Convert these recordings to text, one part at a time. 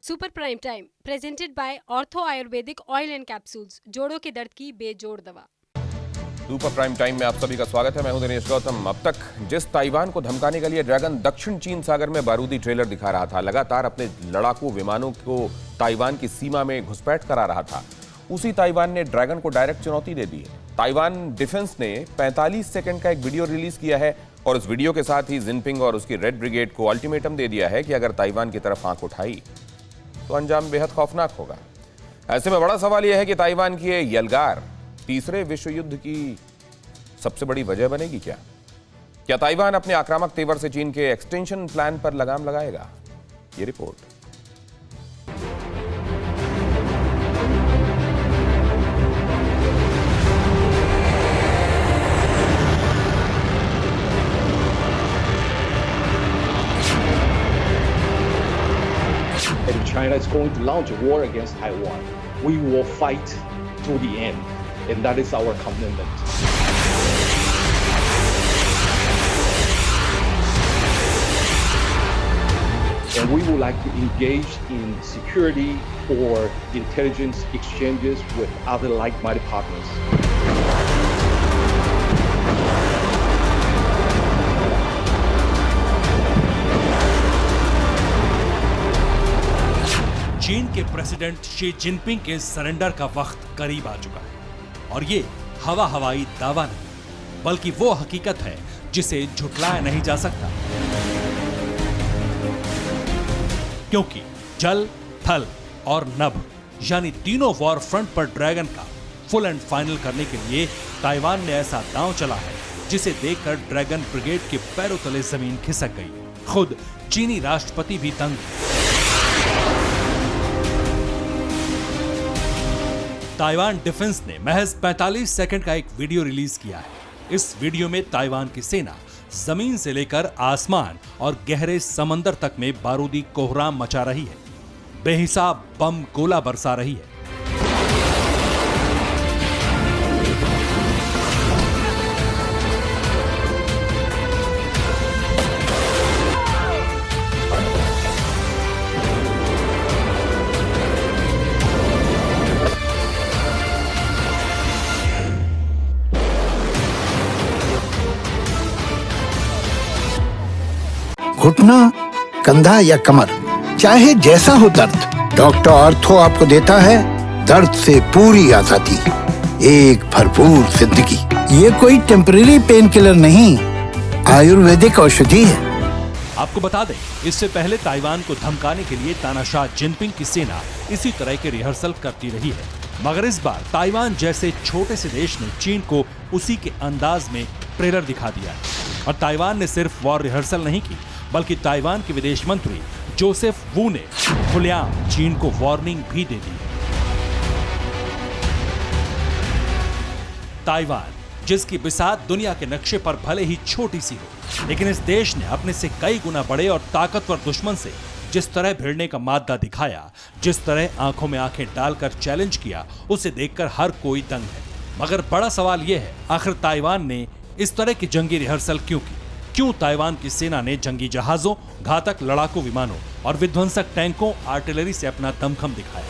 Super prime time presented by ortho Ayurvedic oil and capsules, जोड़ों के दर्द की बेजोड़ दवा। सुपर प्राइम टाइम में आप सभी का स्वागत है। मैं हूं दिनेश गौतम। अब तक जिस ताइवान को धमकाने के लिए ड्रैगन दक्षिण चीन सागर में बारूदी ट्रेलर दिखा रहा था, लगातार अपने लड़ाकू विमानों को ताइवान की सीमा में घुसपैठ करा रहा था, उसी ताइवान ने ड्रैगन को डायरेक्ट चुनौती दे दी है। ताइवान डिफेंस ने 45 सेकंड का एक वीडियो रिलीज किया है और उस वीडियो के साथ ही जिनपिंग और उसकी रेड ब्रिगेड को अल्टीमेटम दे दिया है कि अगर ताइवान की तरफ आंख उठाई तो अंजाम बेहद खौफनाक होगा। ऐसे में बड़ा सवाल यह है कि ताइवान की ये यलगार तीसरे विश्व युद्ध की सबसे बड़ी वजह बनेगी क्या? क्या ताइवान अपने आक्रामक तेवर से चीन के एक्सटेंशन प्लान पर लगाम लगाएगा? ये report. If China is going to launch a war against Taiwan, we will fight to the end, and that is our commitment. And we would like to engage in security or intelligence exchanges with other like-minded partners. चीन के president Xi Jinping के surrender का वक्त करीब आ चुका है और ये हवाई दावा नहीं, बल्कि वो हकीकत है जिसे झुटलाया नहीं जा सकता, क्योंकि जल, थल और नभ यानी तीनों वॉर फ्रंट पर ड्रैगन का फुल एंड फाइनल करने के लिए ताइवान ने ऐसा दांव चला है जिसे देखकर ड्रैगन ब्रिगेड के पैरों तले जमीन खिसक गई। खुद चीनी राष्ट्रपति भी तंग। ताइवान डिफेंस ने महज 45 सेकंड का एक वीडियो रिलीज किया है। इस वीडियो में ताइवान की सेना जमीन से लेकर आसमान और गहरे समंदर तक में बारूदी कोहराम मचा रही है, बेहिसाब बम गोला बरसा रही है। घुटना, कंधा या कमर, चाहे जैसा हो दर्द, डॉक्टर ऑर्थो आपको देता है दर्द से पूरी आजादी, एक भरपूर जिंदगी। ये कोई टेम्परेरी पेन किलर नहीं, आयुर्वेदिक औषधि है। आपको बता दें, इससे पहले ताइवान को धमकाने के लिए तानाशाह जिनपिंग की सेना इसी तरह के रिहर्सल करती रही है, मगर इस बार ताइवान जैसे छोटे से देश ने चीन को उसी के अंदाज में ट्रेलर दिखा दिया है। और ताइवान ने सिर्फ वॉर रिहर्सल नहीं की, बल्कि ताइवान के विदेश मंत्री जोसेफ वू ने खुलेआम चीन को वार्निंग भी दे दी। ताइवान, जिसकी बिसात दुनिया के नक्शे पर भले ही छोटी सी हो, लेकिन इस देश ने अपने से कई गुना बड़े और ताकतवर दुश्मन से जिस तरह भिड़ने का मादा दिखाया, जिस तरह आंखों में आंखें डालकर चैलेंज किया, उसे देखकर हर कोई दंग है। मगर बड़ा सवाल यह है, आखिर ताइवान ने इस तरह की जंगी रिहर्सल क्यों की? क्यों ताइवान की सेना ने जंगी जहाजों, घातक लड़ाकू विमानों और विध्वंसक टैंकों, आर्टिलरी से अपना दमखम दिखाया?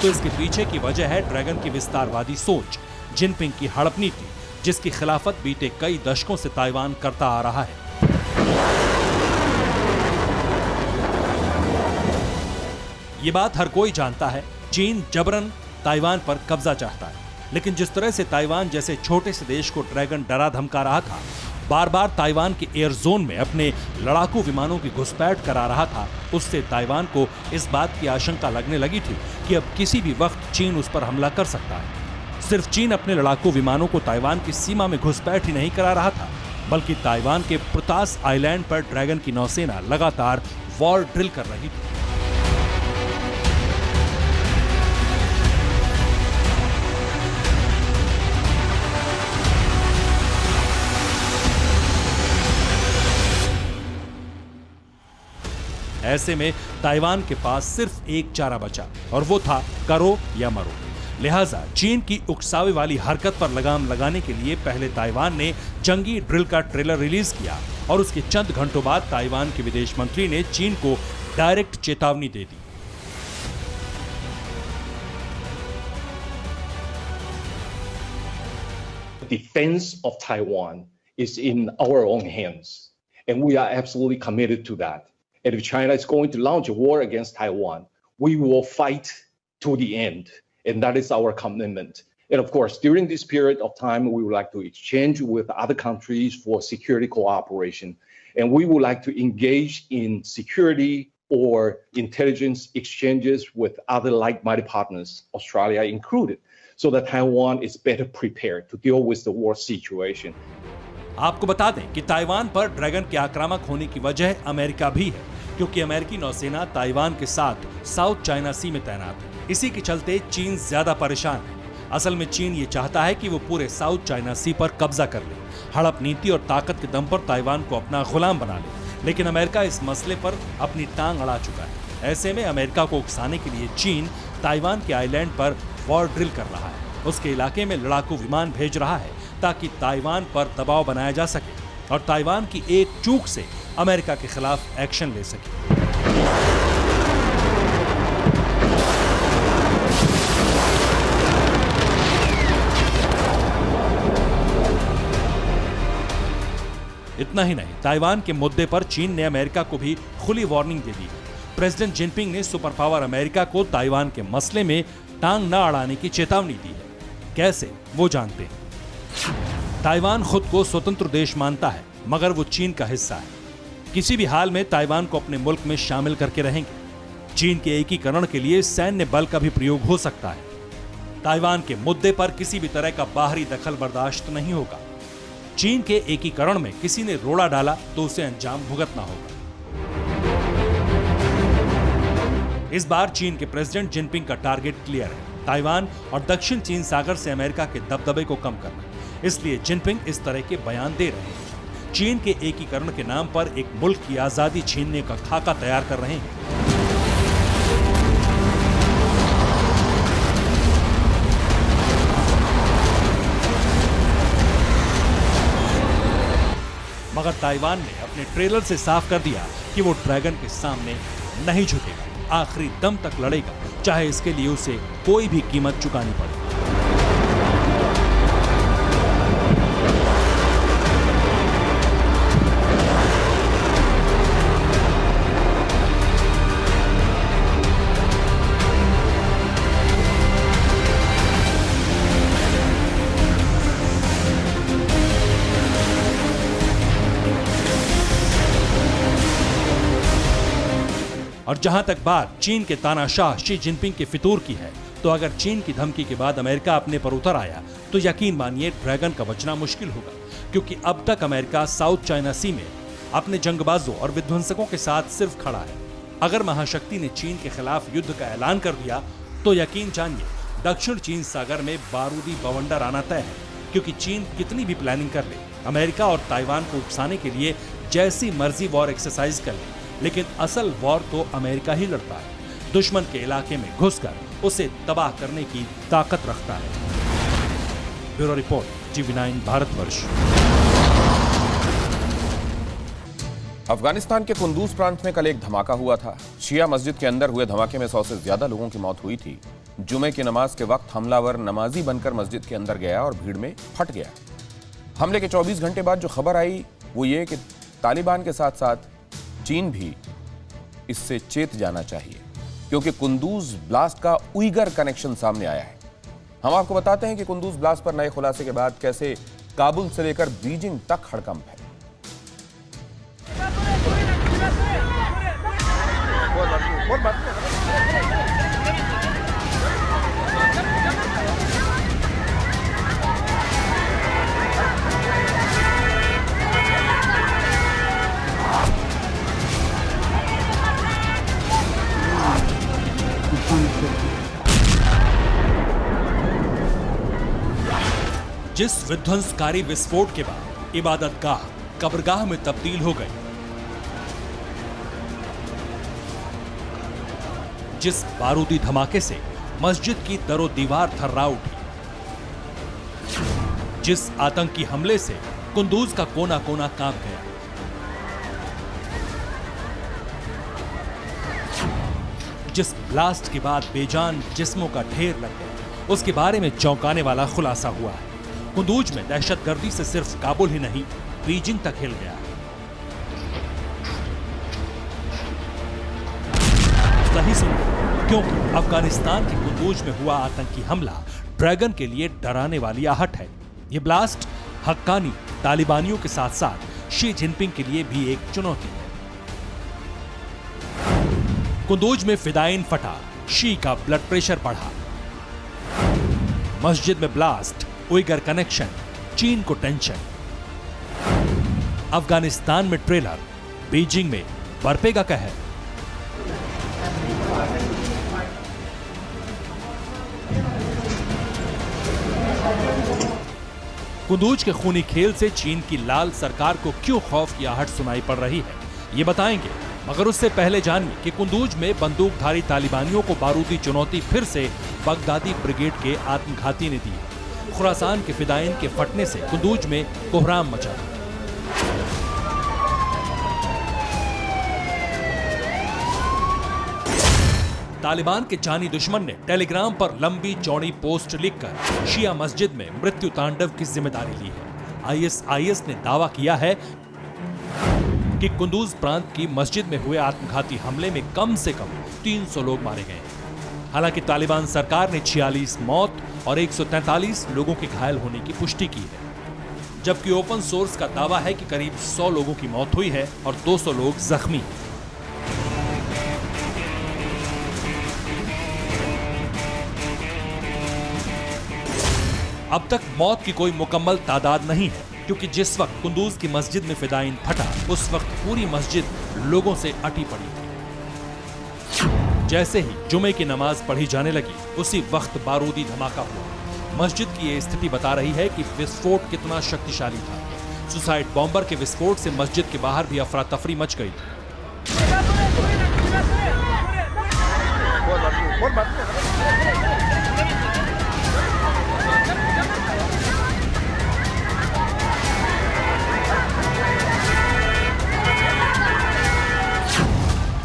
तो इसके पीछे की वजह है ड्रैगन की विस्तारवादी सोच, जिनपिंग की हड़प नीति, जिसकी खिलाफत बीते कई दशकों से ताइवान करता आ रहा है। ये बात हर कोई जानता है, चीन जबरन ताइवान पर कब्जा चाहता है, लेकिन जिस तरह से ताइवान जैसे छोटे से देश को ड्रैगन डरा धमका रहा था, बार बार ताइवान के एयर जोन में अपने लड़ाकू विमानों की घुसपैठ करा रहा था, उससे ताइवान को इस बात की आशंका लगने लगी थी कि अब किसी भी वक्त चीन उस पर हमला कर सकता है। सिर्फ चीन अपने लड़ाकू विमानों को ताइवान की सीमा में घुसपैठ ही नहीं करा रहा था, बल्कि ताइवान के पुतास आइलैंड पर ड्रैगन की नौसेना लगातार वॉर ड्रिल कर रही थी। ऐसे में ताइवान के पास सिर्फ एक चारा बचा और वो था करो या मरो। लिहाजा चीन की उकसावे वाली हरकत पर लगाम लगाने के लिए पहले ताइवान ने जंगी ड्रिल का ट्रेलर रिलीज किया और उसके चंद घंटों बाद ताइवान के विदेश मंत्री ने चीन को डायरेक्ट चेतावनी दे दी। Defense of Taiwan is in our own hands, and we are absolutely committed to that. And if China is going to launch a war against Taiwan, we will fight to the end, and that is our commitment. And of course, during this period of time, we would like to exchange with other countries for security cooperation, and we would like to engage in security or intelligence exchanges with other like-minded partners, Australia included, so that Taiwan is better prepared to deal with the war situation. आपको बता दें कि Taiwan पर dragon के आक्रामक होने की वजह अमेरिका भी है, क्योंकि अमेरिकी नौसेना ताइवान के साथ साउथ चाइना सी में तैनात है। इसी के चलते चीन ज्यादा परेशान है। असल में चीन ये चाहता है कि वो पूरे साउथ चाइना सी पर कब्जा कर ले, हड़प नीति और ताकत के दम पर ताइवान को अपना गुलाम बना ले। लेकिन अमेरिका इस मसले पर अपनी टांग अड़ा चुका है। ऐसे में अमेरिका को उकसाने के लिए चीन ताइवान के आइलैंड पर वॉर ड्रिल कर रहा है। उसके इलाके में लड़ाकू विमान भेज रहा है ताकि ताइवान पर दबाव बनाया जा सके और ताइवान की एक चूक से अमेरिका के खिलाफ एक्शन ले सके। इतना ही नहीं, ताइवान के मुद्दे पर चीन ने अमेरिका को भी खुली वार्निंग दे दी है। प्रेसिडेंट जिनपिंग ने सुपर पावर अमेरिका को ताइवान के मसले में टांग न अड़ाने की चेतावनी दी है। कैसे, वो जानते हैं। ताइवान खुद को स्वतंत्र देश मानता है, मगर वो चीन का हिस्सा है। किसी भी हाल में ताइवान को अपने मुल्क में शामिल करके रहेंगे। चीन के एकीकरण के लिए सैन्य बल का भी प्रयोग हो सकता है। ताइवान के मुद्दे पर किसी भी तरह का बाहरी दखल बर्दाश्त नहीं होगा। चीन के एकीकरण में किसी ने रोड़ा डाला तो उसे अंजाम भुगतना होगा। इस बार चीन के प्रेसिडेंट जिनपिंग का टारगेट क्लियर है, ताइवान और दक्षिण चीन सागर से अमेरिका के दबदबे को कम करना। इसलिए जिनपिंग इस तरह के बयान दे रहे हैं। चीन के एकीकरण के नाम पर एक मुल्क की आजादी छीनने का खाका तैयार कर रहे हैं। मगर ताइवान ने अपने ट्रेलर से साफ कर दिया कि वो ड्रैगन के सामने नहीं झुकेगा, आखिरी दम तक लड़ेगा, चाहे इसके लिए उसे कोई भी कीमत चुकानी पड़े। और जहां तक बात चीन के तानाशाह शी जिनपिंग के फितूर की है, तो अगर चीन की धमकी के बाद अमेरिका अपने पर उतर आया तो यकीन मानिए ड्रैगन का बचना मुश्किल होगा, क्योंकि अब तक अमेरिका साउथ चाइना सी में अपने जंगबाजों और विध्वंसकों के साथ सिर्फ खड़ा है। अगर महाशक्ति ने चीन के खिलाफ युद्ध का ऐलान कर दिया तो यकीन जानिए दक्षिण चीन सागर में बारूदी बवंडर आना तय है, क्योंकि चीन कितनी भी प्लानिंग कर ले, अमेरिका और ताइवान को उकसाने के लिए जैसी मर्जी वॉर एक्सरसाइज कर ले, लेकिन असल वॉर तो अमेरिका ही लड़ता है। दुश्मन के इलाके में घुसकर उसे तबाह करने की ताकत रखता है। Bureau report, TV9 Bharatvarsh. Afghanistan के कुंदूज प्रांत में कल एक धमाका हुआ था। शिया मस्जिद के अंदर हुए धमाके में 100 से ज्यादा लोगों की मौत हुई थी। जुमे की नमाज के वक्त हमलावर नमाजी बनकर मस्जिद के अंदर गया और भीड़ में फट गया। हमले के 24 घंटे बाद जो खबर आई वो ये कि तालिबान के साथ साथ चीन भी इससे चेत जाना चाहिए, क्योंकि कुंदूज ब्लास्ट का उइगर कनेक्शन सामने आया है। हम आपको बताते हैं कि कुंदूज ब्लास्ट पर नए खुलासे के बाद कैसे काबुल से लेकर बीजिंग तक हड़कंप है। जिस विध्वंसकारी विस्फोट के बाद इबादतगाह कब्रगाह में तब्दील हो गई, जिस बारूदी धमाके से मस्जिद की दरो दीवार थर्रा उठी, जिस आतंकी हमले से कुंदूज का कोना कोना कांप गया, जिस ब्लास्ट के बाद बेजान जिस्मों का ढेर लग गया, उसके बारे में चौंकाने वाला खुलासा हुआ है। कुंदूज में दहशतगर्दी से सिर्फ काबुल ही नहीं, बीजिंग तक हिल गया। सही सुनो, क्योंकि अफगानिस्तान के कुंदूज में हुआ आतंकी हमला ड्रैगन के लिए डराने वाली आहट है। यह ब्लास्ट हक्कानी तालिबानियों के साथ साथ शी जिनपिंग के लिए भी एक चुनौती है। कुंदूज में फिदाइन फटा, शी का ब्लड प्रेशर बढ़ा, मस्जिद में ब्लास्ट, उइगर कनेक्शन, चीन को टेंशन। अफगानिस्तान में ट्रेलर, बीजिंग में बरपेगा कहर। कुंदूज के खूनी खेल से चीन की लाल सरकार को क्यों खौफ की आहट सुनाई पड़ रही है, ये बताएंगे। मगर उससे पहले जानिए कि कुंदूज में बंदूकधारी तालिबानियों को बारूदी चुनौती फिर से बगदादी ब्रिगेड के आत्मघाती ने दी। खुरासान के फिदाइन के फटने से कुंदूज में कोहराम मचा। तालिबान के जानी दुश्मन ने टेलीग्राम पर लंबी चौड़ी पोस्ट लिखकर शिया मस्जिद में मृत्यु तांडव की जिम्मेदारी ली है। आईएसआईएस ने दावा किया है कि कुंदूज प्रांत की मस्जिद में हुए आत्मघाती हमले में कम से कम 300 लोग मारे गए हैं। हालांकि तालिबान सरकार ने 46 मौत और 143 लोगों के घायल होने की पुष्टि की है, जबकि ओपन सोर्स का दावा है कि करीब 100 लोगों की मौत हुई है और 200 लोग जख्मी। अब तक मौत की कोई मुकम्मल तादाद नहीं है, क्योंकि जिस वक्त कुंदूज की मस्जिद में फिदाइन फटा, उस वक्त पूरी मस्जिद लोगों से अटी पड़ी थी। जैसे ही जुमे की नमाज पढ़ी जाने लगी, उसी वक्त बारूदी धमाका हुआ। मस्जिद की ये स्थिति बता रही है कि विस्फोट कितना शक्तिशाली था। सुसाइड बॉम्बर के विस्फोट से मस्जिद के बाहर भी अफरा तफरी मच गई थी।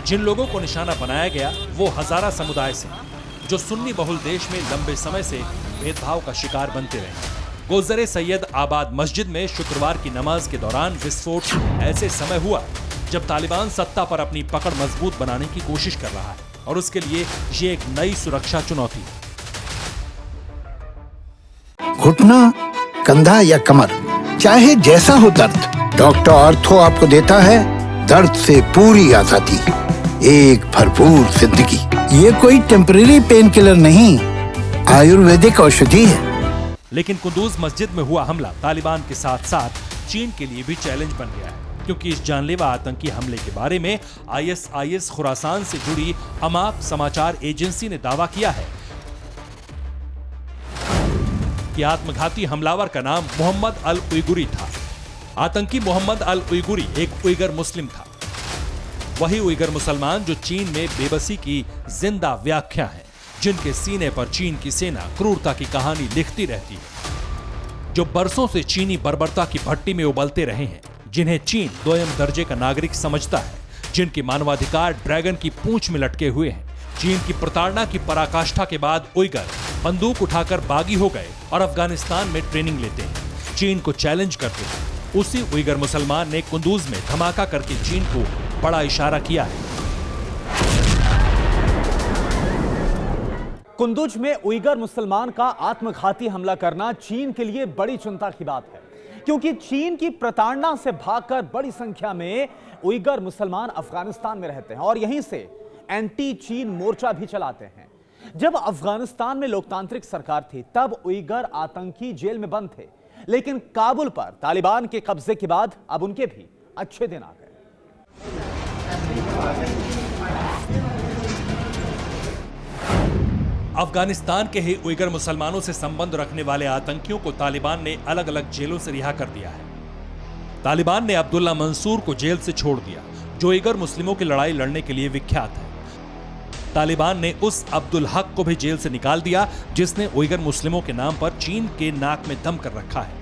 जिन लोगों को निशाना बनाया गया वो हजारा समुदाय से, जो सुन्नी बहुल देश में लंबे समय से भेदभाव का शिकार बनते रहे। गोजरे सैयद आबाद मस्जिद में शुक्रवार की नमाज के दौरान विस्फोट ऐसे समय हुआ जब तालिबान सत्ता पर अपनी पकड़ मजबूत बनाने की कोशिश कर रहा है, और उसके लिए ये एक नई सुरक्षा चुनौती है। घुटना, कंधा या कमर, चाहे जैसा हो दर्द, डॉक्टर ऑर्थो आपको देता है दर्द से पूरी आजादी, एक भरपूर जिंदगी। ये कोई टेम्परेरी पेन किलर नहीं, आयुर्वेदिक औषधि है। लेकिन कुंदूज मस्जिद में हुआ हमला तालिबान के साथ साथ चीन के लिए भी चैलेंज बन गया है, क्योंकि इस जानलेवा आतंकी हमले के बारे में आईएसआईएस खुरासान से जुड़ी अमाप समाचार एजेंसी ने दावा किया है कि आत्मघाती हमलावर का नाम मोहम्मद अल उइगुरी था। आतंकी मोहम्मद अल उइगुरी एक उइगर मुस्लिम था, वही उइगर मुसलमान जो चीन में बेबसी की जिंदा व्याख्या है, जिनके सीने पर चीन की सेना क्रूरता की कहानी लिखती रहती है, जो बरसों से चीनी बर्बरता की भट्टी में उबलते रहे हैं, जिन्हें चीन दोयम दर्जे का नागरिक समझता है, जिनके मानवाधिकार ड्रैगन की पूंछ में लटके हुए हैं। चीन की प्रताड़ना की पराकाष्ठा के बाद उइगर बंदूक उठाकर बागी हो गए और अफगानिस्तान में ट्रेनिंग लेते हैं, चीन को चैलेंज करते हैं। उसी उइगर मुसलमान ने कुंदूज में धमाका करके चीन को बड़ा इशारा किया है। कुंदूज में उइगर मुसलमान का आत्मघाती हमला करना चीन के लिए बड़ी चिंता की बात है, क्योंकि चीन की प्रताड़ना से भागकर बड़ी संख्या में उइगर मुसलमान अफगानिस्तान में रहते हैं और यहीं से एंटी चीन मोर्चा भी चलाते हैं। जब अफगानिस्तान में लोकतांत्रिक सरकार थी तब उइगर आतंकी जेल में बंद थे, लेकिन काबुल पर तालिबान के कब्जे के बाद अब उनके भी अच्छे दिन आ गए। अफगानिस्तान के ही उइगर मुसलमानों से संबंध रखने वाले आतंकियों को तालिबान ने अलग अलग जेलों से रिहा कर दिया है। तालिबान ने अब्दुल्ला मंसूर को जेल से छोड़ दिया, जो उइगर मुस्लिमों की लड़ाई लड़ने के लिए विख्यात है। तालिबान ने उस अब्दुल हक को भी जेल से निकाल दिया जिसने उइगर मुस्लिमों के नाम पर चीन के नाक में दम कर रखा है।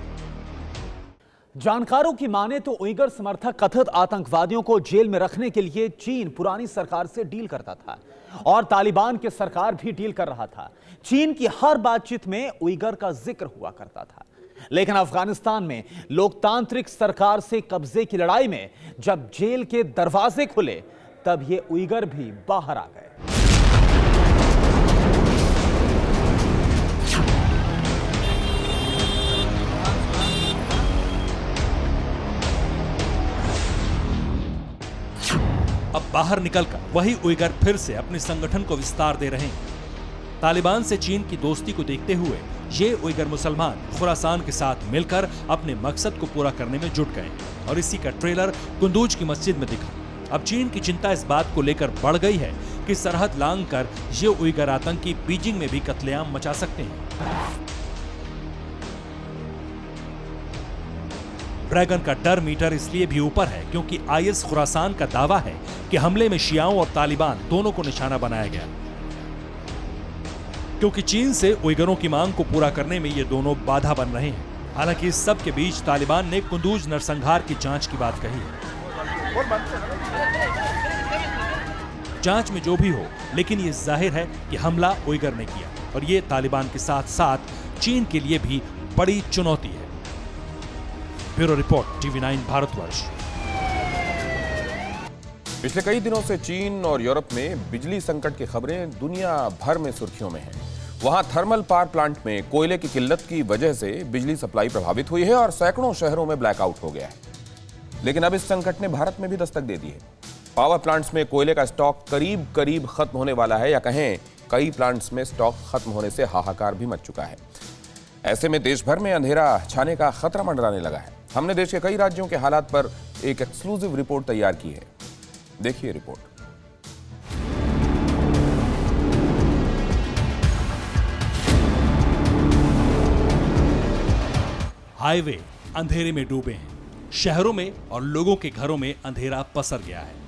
जानकारों की माने तो उइगर समर्थक कथित आतंकवादियों को जेल में रखने के लिए चीन पुरानी सरकार से डील करता था और तालिबान की सरकार भी डील कर रहा था। चीन की हर बातचीत में उइगर का जिक्र हुआ करता था। लेकिन अफगानिस्तान में लोकतांत्रिक सरकार से कब्जे की लड़ाई में जब जेल के दरवाजे खुले तब ये उइगर भी बाहर आ गए। अब बाहर निकलकर वही उइगर फिर से अपने संगठन को विस्तार दे रहे हैं। तालिबान से चीन की दोस्ती को देखते हुए ये उइगर मुसलमान खुरासान के साथ मिलकर अपने मकसद को पूरा करने में जुट गए और इसी का ट्रेलर कुंदूज की मस्जिद में दिखा। अब चीन की चिंता इस बात को लेकर बढ़ गई है कि सरहद लांघ कर ये उइगर आतंकी बीजिंग में भी कत्लेआम मचा सकते हैं। ड्रैगन का डर मीटर इसलिए भी ऊपर है क्योंकि आईएस खुरासान का दावा है कि हमले में शियाओं और तालिबान दोनों को निशाना बनाया गया, क्योंकि चीन से उइगरों की मांग को पूरा करने में ये दोनों बाधा बन रहे हैं। हालांकि इस सब के बीच तालिबान ने कुंदूज नरसंहार की जांच की बात कही है। जांच में जो भी हो, लेकिन ये जाहिर है कि हमला उइगर ने किया और ये तालिबान के साथ साथ चीन के लिए भी बड़ी चुनौती है। Bureau report TV9 Bharatvarsh. पिछले कई दिनों से चीन और यूरोप में बिजली संकट की खबरें दुनिया भर में सुर्खियों में हैं। वहां थर्मल पावर प्लांट में कोयले की किल्लत की वजह से बिजली सप्लाई प्रभावित हुई है और सैकड़ों शहरों में ब्लैकआउट हो गया है। लेकिन अब इस संकट ने भारत में भी दस्तक दे दी है। पावर प्लांट्स में कोयले का स्टॉक करीब करीब खत्म होने वाला है, या कहें कई प्लांट्स में स्टॉक खत्म होने से हाहाकार भी मच चुका है। ऐसे में देश भर में अंधेरा छाने का खतरा मंडराने लगा है। हमने देश के कई राज्यों के हालात पर एक एक्सक्लूसिव रिपोर्ट तैयार की है। देखिए रिपोर्ट। हाईवे अंधेरे में डूबे हैं। शहरों में और लोगों के घरों में अंधेरा पसर गया है।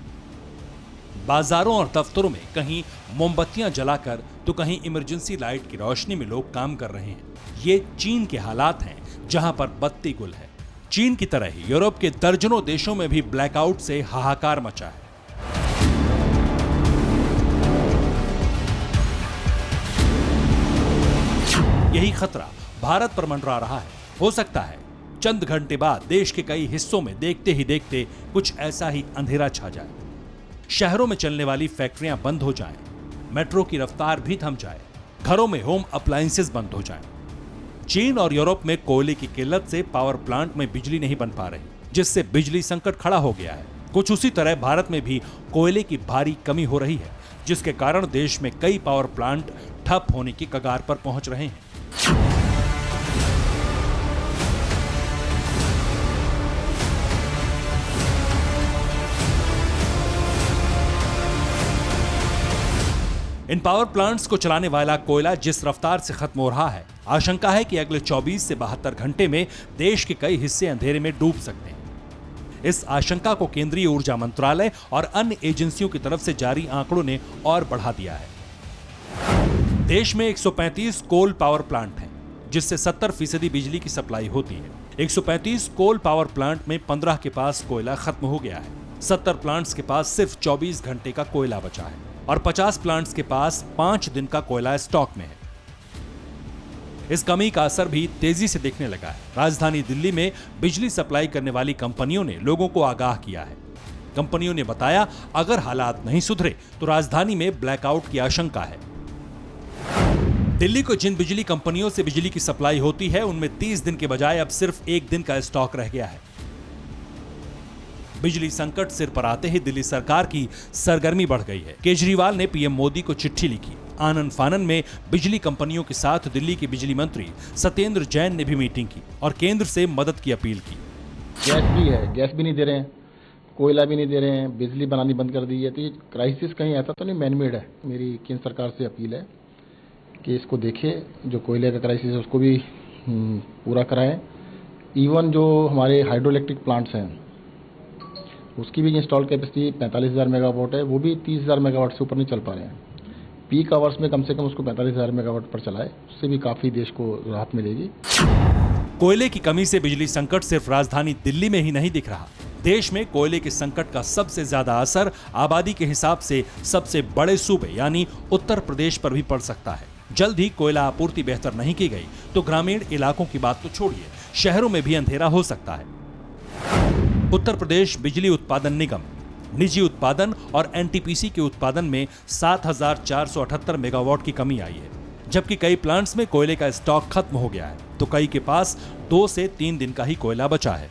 बाजारों और दफ्तरों में कहीं मोमबत्तियां जलाकर तो कहीं इमरजेंसी लाइट की रोशनी में लोग काम कर रहे हैं। ये चीन के हालात हैं जहां पर बत्ती गुल है। चीन की तरह ही यूरोप के दर्जनों देशों में भी ब्लैकआउट से हाहाकार मचा है। यही खतरा भारत पर मंडरा रहा है। हो सकता है चंद घंटे बाद देश के कई हिस्सों में देखते ही देखते कुछ ऐसा ही अंधेरा छा जाए। शहरों में चलने वाली फैक्ट्रियां बंद हो जाएं, मेट्रो की रफ्तार भी थम जाए, घरों में होम अप्लायंसेस बंद हो जाएं। चीन और यूरोप में कोयले की किल्लत से पावर प्लांट में बिजली नहीं बन पा रही, जिससे बिजली संकट खड़ा हो गया है। कुछ उसी तरह भारत में भी कोयले की भारी कमी हो रही है, जिसके कारण देश में कई पावर प्लांट ठप होने की कगार पर पहुंच रहे हैं। इन पावर प्लांट्स को चलाने वाला कोयला जिस रफ्तार से खत्म हो रहा है, आशंका है कि अगले 24 से 72 घंटे में देश के कई हिस्से अंधेरे में डूब सकते हैं। इस आशंका को केंद्रीय ऊर्जा मंत्रालय और अन्य एजेंसियों की तरफ से जारी आंकड़ों ने और बढ़ा दिया है। देश में 135 कोल पावर प्लांट हैं, जिससे 70% बिजली की सप्लाई होती है। 135 कोल पावर प्लांट में 15 के पास कोयला खत्म हो गया है। 70 प्लांट्स के पास सिर्फ 24 घंटे का कोयला बचा है और 50 प्लांट्स के पास 5 दिन का कोयला स्टॉक में है। इस कमी का असर भी तेजी से दिखने लगा है। राजधानी दिल्ली में बिजली सप्लाई करने वाली कंपनियों ने लोगों को आगाह किया है। कंपनियों ने बताया, अगर हालात नहीं सुधरे तो राजधानी में ब्लैकआउट की आशंका है। दिल्ली को जिन बिजली कंपनियों से बिजली की सप्लाई होती है, उनमें 30 दिन के बजाय अब सिर्फ 1 दिन का स्टॉक रह गया है। बिजली संकट सिर पर आते ही दिल्ली सरकार की सरगर्मी बढ़ गई है। केजरीवाल ने पीएम मोदी को चिट्ठी लिखी। आनन फानन में बिजली कंपनियों के साथ दिल्ली के बिजली मंत्री सत्येंद्र जैन ने भी मीटिंग की और केंद्र से मदद की अपील की। गैस भी है, गैस भी नहीं दे रहे हैं, कोयला भी नहीं दे रहे हैं, बिजली बनानी बंद कर दी है। तो ये क्राइसिस कहीं ऐसा तो नहीं मैनमेड है। मेरी केंद्र सरकार से अपील है कि इसको देखे, जो कोयले का क्राइसिस है उसको भी पूरा कराएं। इवन जो हमारे हाइड्रो इलेक्ट्रिक प्लांट्स हैं उसकी भी इंस्टॉल कैपेसिटी 45,000 मेगावाट है, वो भी 30,000 मेगावाट से ऊपर नहीं चल पा रहे हैं। पीक आवर्स में कम से कम उसको 45,000 मेगावाट पर चलाए, उससे भी काफ़ी देश को राहत मिलेगी। कोयले की कमी से बिजली संकट सिर्फ राजधानी दिल्ली में ही नहीं दिख रहा। देश में कोयले के संकट का सबसे ज्यादा असर आबादी के हिसाब से सबसे बड़े सूबे यानी उत्तर प्रदेश पर भी पड़ सकता है। जल्द ही कोयला आपूर्ति बेहतर नहीं की गई तो ग्रामीण इलाकों की बात तो छोड़िए, शहरों में भी अंधेरा हो सकता है। उत्तर प्रदेश बिजली उत्पादन निगम निजी उत्पादन और एनटीपीसी के उत्पादन में 7,478 मेगावाट की कमी आई है, जबकि कई प्लांट्स में कोयले का स्टॉक खत्म हो गया है तो कई के पास 2 से 3 दिन का ही कोयला बचा है।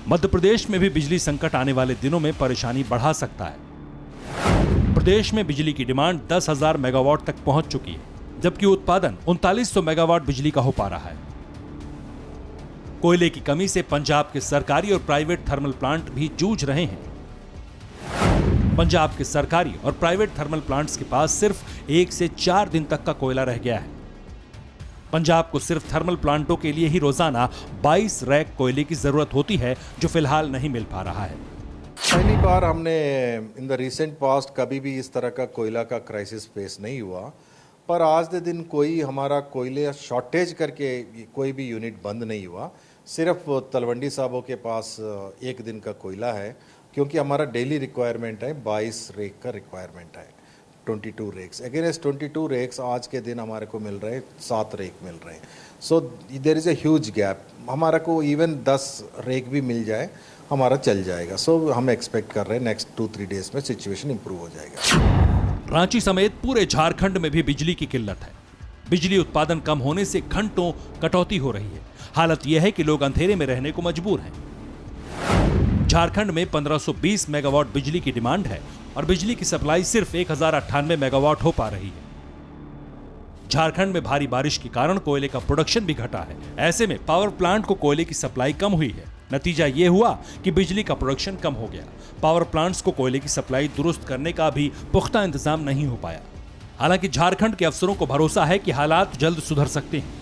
मध्य प्रदेश में भी बिजली संकट आने वाले दिनों में परेशानी बढ़ा सकता है। प्रदेश में बिजली की डिमांड 10,000 मेगावाट तक पहुंच चुकी है, जबकि उत्पादन 3900 मेगावाट बिजली का हो पा रहा है। कोयले की कमी से पंजाब के सरकारी और प्राइवेट थर्मल प्लांट भी जूझ रहे हैं। पंजाब के सरकारी और प्राइवेट थर्मल प्लांट्स के पास सिर्फ 1 से 4 दिन तक का कोयला रह गया है। पंजाब को सिर्फ थर्मल प्लांटों के लिए ही रोजाना 22 रैक कोयले की जरूरत होती है, जो फिलहाल नहीं मिल पा रहा है। पहली बार हमने इन द रिसेंट पास्ट कभी भी इस तरह का कोयला का क्राइसिस फेस नहीं हुआ, पर आज के दिन कोई हमारा कोयले शॉर्टेज करके कोई भी यूनिट बंद नहीं हुआ। सिर्फ तलवंडी साहबों के पास 1 दिन का कोयला है, क्योंकि हमारा डेली रिक्वायरमेंट है 22 रेक का रिक्वायरमेंट है, 22 रेक्स। अगेंस्ट 22 रेक्स आज के दिन हमारे को मिल रहे हैं 7 रेक मिल रहे हैं। So there is a huge gap. हमारा को इवन 10 रेक भी मिल जाए हमारा चल जाएगा। सो हम एक्सपेक्ट कर रहे हैं नेक्स्ट 2-3 डेज में सिचुएशन इंप्रूव हो जाएगा। रांची समेत पूरे झारखंड में भी बिजली की किल्लत है। बिजली उत्पादन कम होने से घंटों कटौती हो रही है। हालत यह है कि लोग अंधेरे में रहने को मजबूर हैं। झारखंड में 1520 मेगावाट बिजली की डिमांड है और बिजली की सप्लाई सिर्फ 1098 मेगावाट हो पा रही है। झारखंड में भारी बारिश के कारण कोयले का प्रोडक्शन भी घटा है। ऐसे में पावर प्लांट को कोयले की सप्लाई कम हुई है। नतीजा यह हुआ कि बिजली का प्रोडक्शन कम हो गया। पावर प्लांट्स को कोयले की सप्लाई दुरुस्त करने का भी पुख्ता इंतजाम नहीं हो पाया। हालांकि झारखंड के अफसरों को भरोसा है कि हालात जल्द सुधर सकते हैं।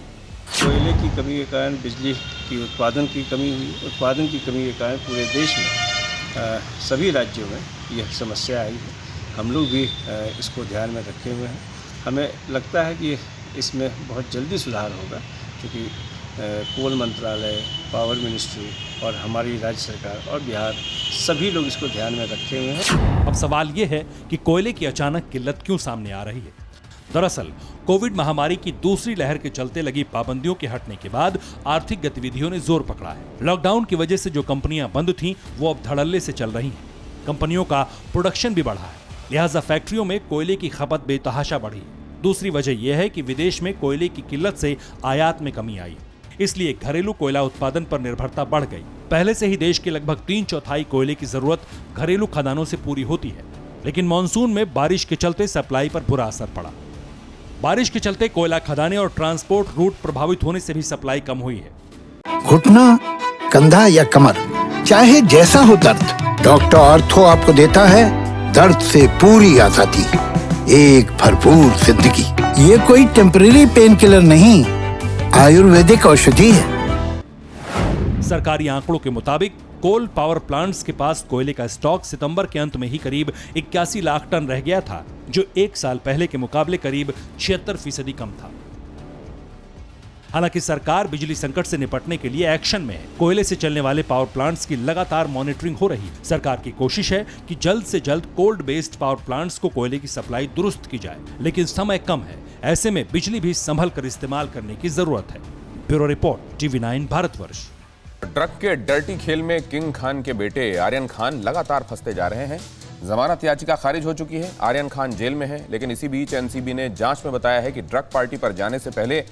कोयले की कमी के कारण बिजली की उत्पादन की कमी हुई। उत्पादन की कमी के कारण पूरे देश में सभी राज्यों में यह समस्या आई है। हम लोग भी इसको ध्यान में रखे हुए हैं। हमें लगता है कि इसमें बहुत जल्दी सुधार होगा, क्योंकि कोल मंत्रालय, पावर मिनिस्ट्री और हमारी राज्य सरकार और बिहार सभी लोग इसको ध्यान में रखे हुए हैं। अब सवाल यह है कि कोयले की अचानक किल्लत क्यों सामने आ रही है। दरअसल कोविड महामारी की दूसरी लहर के चलते लगी पाबंदियों के हटने के बाद आर्थिक गतिविधियों ने जोर पकड़ा है। लॉकडाउन की वजह से जो कंपनियां बंद थीं, वो अब धड़ल्ले से चल रही हैं। कंपनियों का प्रोडक्शन भी बढ़ा है, लिहाजा फैक्ट्रियों में कोयले की खपत बेतहाशा बढ़ी है। दूसरी वजह यह है कि विदेश में कोयले की किल्लत से आयात में कमी आई, इसलिए घरेलू कोयला उत्पादन पर निर्भरता बढ़ गई। पहले से ही देश के लगभग 3/4 कोयले की जरूरत घरेलू खदानों से पूरी होती है, लेकिन मानसून में बारिश के चलते सप्लाई पर बुरा असर पड़ा। बारिश के चलते कोयला खदानें और ट्रांसपोर्ट रूट प्रभावित होने से भी सप्लाई कम हुई है। घुटना, कंधा या कमर, चाहे जैसा हो दर्द, डॉक्टर ऑर्थो आपको देता है दर्द से पूरी आजादी, एक भरपूर जिंदगी। ये कोई टेम्परेरी पेन किलर नहीं, आयुर्वेदिक औषधि है। सरकारी आंकड़ों के मुताबिक कोल पावर प्लांट्स के पास कोयले का स्टॉक सितंबर के अंत में ही करीब 81 लाख टन रह गया था, जो 1 साल पहले के मुकाबले करीब 76% कम था। हालांकि सरकार बिजली संकट से निपटने के लिए एक्शन में है। कोयले से चलने वाले पावर प्लांट्स की लगातार मॉनिटरिंग हो रही है। सरकार की कोशिश है कि जल्द से जल्द कोल्ड बेस्ड पावर प्लांट्स को कोयले की सप्लाई दुरुस्त की जाए, लेकिन समय कम है। ऐसे में बिजली भी संभल कर इस्तेमाल करने की जरूरत है। Bureau report, TV9 Bharatvarsh. Drug के डर्टी खेल में किंग खान के बेटे आर्यन खान लगातार फंसते जा रहे हैं। जमानत याचिका खारिज हो चुकी है, आर्यन खान जेल में है, लेकिन इसी बीच एनसीबी ने जांच में बताया है कि ड्रग पार्टी पर जाने से पहले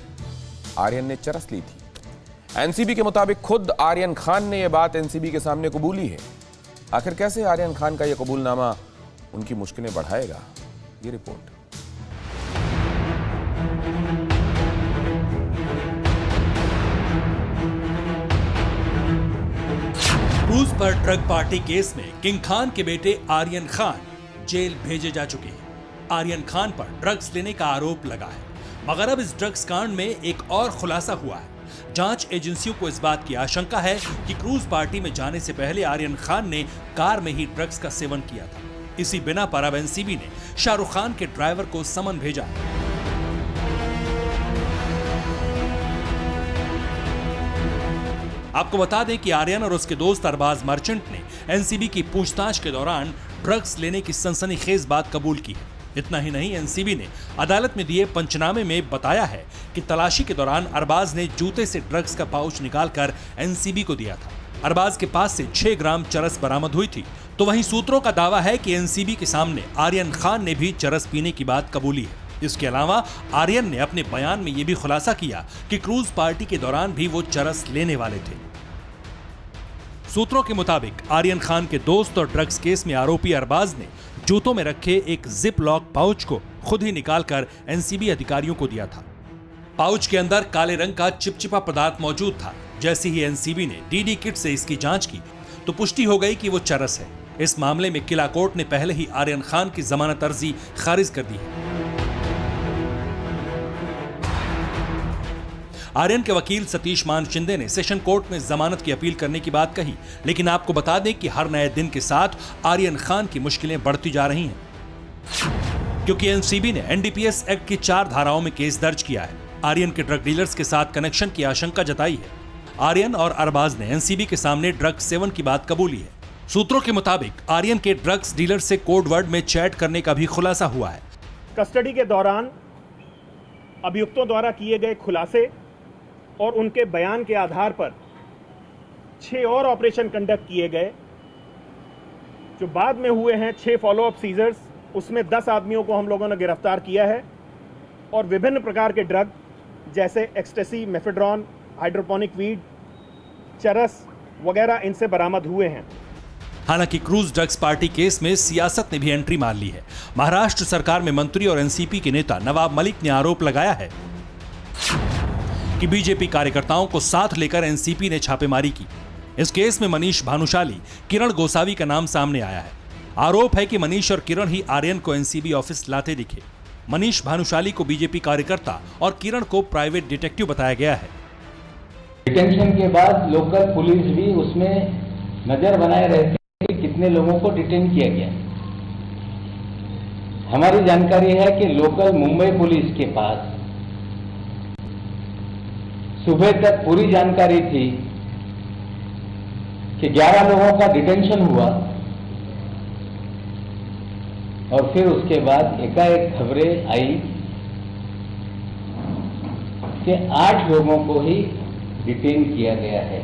आर्यन ने चरस ली थी। एनसीबी के मुताबिक खुद आर्यन खान ने यह बात एनसीबी के सामने कबूली है। आखिर कैसे आर्यन खान का यह कबूलनामा उनकी मुश्किलें बढ़ाएगा, ये रिपोर्ट। क्रूज पर ड्रग पार्टी केस में किंग खान के बेटे आर्यन खान जेल भेजे जा चुके हैं। आर्यन खान पर ड्रग्स लेने का आरोप लगा है, मगर अब इस ड्रग्स कांड में एक और खुलासा हुआ है। जांच एजेंसियों को इस बात की आशंका है कि क्रूज पार्टी में जाने से पहले आर्यन खान ने कार में ही ड्रग्स का सेवन किया था। इसी बिना पर अब एनसीबी ने शाहरुख खान के ड्राइवर को समन भेजा। आपको बता दें कि आर्यन और उसके दोस्त अरबाज मर्चेंट ने एनसीबी की पूछताछ के दौरान ड्रग्स लेने की सनसनीखेज बात कबूल की। इतना ही नहीं, एनसीबी ने अदालत में दिए पंचनामे में बताया है कि तलाशी के दौरान अरबाज ने जूते से ड्रग्स का पाउच निकालकर एनसीबी को दिया था। अरबाज के पास से 6 ग्राम चरस बरामद हुई थी। तो वहीं सूत्रों का दावा है कि एनसीबी के सामने आर्यन खान ने भी चरस पीने की बात कबूली है। इसके अलावा आर्यन ने अपने बयान में यह भी खुलासा किया कि क्रूज पार्टी के दौरान भी वो चरस लेने वाले थे। सूत्रों के मुताबिक आर्यन खान के दोस्त और ड्रग्स केस में आरोपी अरबाज ने जूतों में रखे एक जिप लॉक पाउच को खुद ही निकालकर एनसीबी अधिकारियों को दिया था। पाउच के अंदर काले रंग का चिपचिपा पदार्थ मौजूद था। जैसे ही एनसीबी ने डीडी किट से इसकी जांच की तो पुष्टि हो गई कि वो चरस है। इस मामले में किला कोर्ट ने पहले ही आर्यन खान की जमानत अर्जी खारिज कर दी है। आर्यन के वकील सतीश मान शिंदे ने सेशन कोर्ट में जमानत की अपील करने की बात कही, लेकिन आपको बता दें कि हर नए दिन के साथ आर्यन खान की मुश्किलें बढ़ती जा रही हैं, क्योंकि एनसीबी ने एनडीपीएस एक्ट की 4 धाराओं में केस दर्ज किया है। आर्यन के ड्रग डीलर्स के साथ कनेक्शन की आशंका जताई है। आर्यन और अरबाज ने एनसीबी के सामने ड्रग्स सेवन की बात कबूली है। सूत्रों के मुताबिक आर्यन के ड्रग्स डीलर से कोड वर्ड में चैट करने का भी खुलासा हुआ है। कस्टडी के दौरान अभियुक्तों द्वारा किए गए खुलासे और उनके बयान के आधार पर 6 और ऑपरेशन कंडक्ट किए गए, जो बाद में हुए हैं 6 फॉलोअप सीजर्स। उसमें 10 आदमियों को हम लोगों ने गिरफ्तार किया है और विभिन्न प्रकार के ड्रग जैसे एक्सटेसी, मेफेड्रॉन, हाइड्रोपोनिक वीड, चरस वगैरह इनसे बरामद हुए हैं। हालांकि क्रूज ड्रग्स पार्टी केस में सियासत ने भी एंट्री मार ली है। महाराष्ट्र सरकार में मंत्री और एनसीपी के नेता नवाब मलिक ने आरोप लगाया है कि बीजेपी कार्यकर्ताओं को साथ लेकर एनसीपी ने छापेमारी की। इस केस में मनीष भानुशाली, किरण गोसावी का नाम सामने आया है। आरोप है कि मनीष और किरण ही आर्यन को एनसीबी ऑफिस लाते दिखे। मनीष भानुशाली को बीजेपी कार्यकर्ता और किरण को प्राइवेट डिटेक्टिव बताया गया है। डिटेंशन के बाद लोकल पुलिस भी उसमें नजर बनाए रहती है कि कितने लोगों को डिटेन किया गया। हमारी जानकारी है कि लोकल मुंबई पुलिस के पास सुबह तक पूरी जानकारी थी कि 11 लोगों का डिटेंशन हुआ और फिर उसके बाद एकाएक खबरें आई कि 8 लोगों को ही डिटेन किया गया है।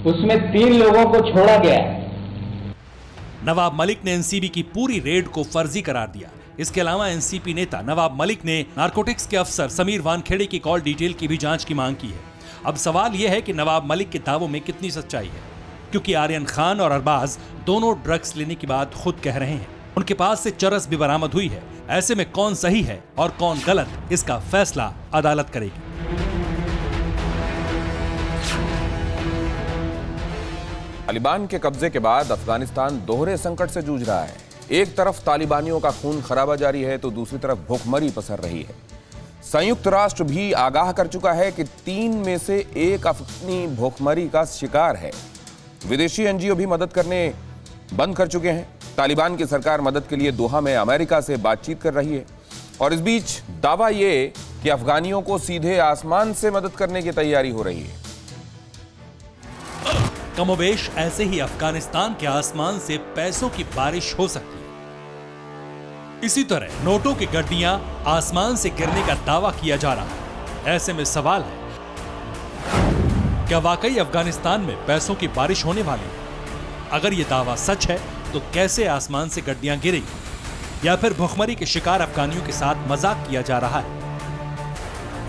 उसमें 3 लोगों को छोड़ा गया। नवाब मलिक ने एनसीबी की पूरी रेड को फर्जी करार दिया। इसके अलावा एनसीपी नेता नवाब मलिक ने नारकोटिक्स के अफसर समीर वानखेड़े की कॉल डिटेल की भी जांच की मांग की है। अब सवाल यह है कि नवाब मलिक के दावों में कितनी सच्चाई है, क्योंकि आर्यन खान और अरबाज दोनों ड्रग्स लेने की बात खुद कह रहे हैं। उनके पास से चरस भी बरामद हुई है। ऐसे में कौन सही है और कौन गलत, इसका फैसला अदालत करेगी। तालिबान के कब्जे के बाद अफगानिस्तान दोहरे संकट से जूझ रहा है। एक तरफ तालिबानियों का खून खराबा जारी है तो दूसरी तरफ भूखमरी पसर रही है। संयुक्त राष्ट्र भी आगाह कर चुका है कि 3 में से 1 अफगानी भूखमरी का शिकार है। विदेशी एनजीओ भी मदद करने बंद कर चुके हैं। तालिबान की सरकार मदद के लिए दोहा में अमेरिका से बातचीत कर रही है और इस बीच दावा यह कि अफगानियों को सीधे आसमान से मदद करने की तैयारी हो रही है। कमोबेश ऐसे ही अफगानिस्तान के आसमान से पैसों की बारिश हो सकती है। इसी तरह नोटों की गड्डियां आसमान से गिरने का दावा किया जा रहा है। ऐसे में सवाल है, क्या वाकई अफगानिस्तान में पैसों की बारिश होने वाली है? अगर यह दावा सच है तो कैसे आसमान से गड्डियां गिरेगी, या फिर भुखमरी के शिकार अफगानियों के साथ मजाक किया जा रहा है?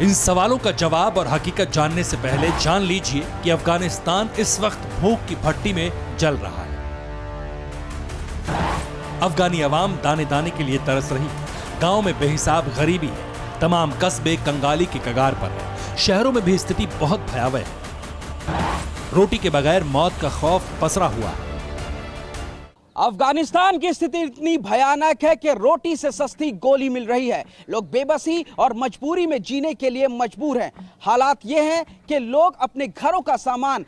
इन सवालों का जवाब और हकीकत जानने से पहले जान लीजिए कि अफगानिस्तान इस वक्त भूख की भट्टी में जल रहा है। अफगानी अवाम दाने दाने के लिए तरस रही है। गांव में बेहिसाब गरीबी है। तमाम कस्बे कंगाली के कगार पर है। शहरों में भी स्थिति बहुत भयावह है। रोटी के बगैर मौत का खौफ पसरा हुआ है। अफगानिस्तान की स्थिति इतनी भयानक है कि रोटी से सस्ती गोली मिल रही है। लोग बेबसी और मजबूरी में जीने के लिए मजबूर हैं। हालात ये हैं कि लोग अपने घरों का सामान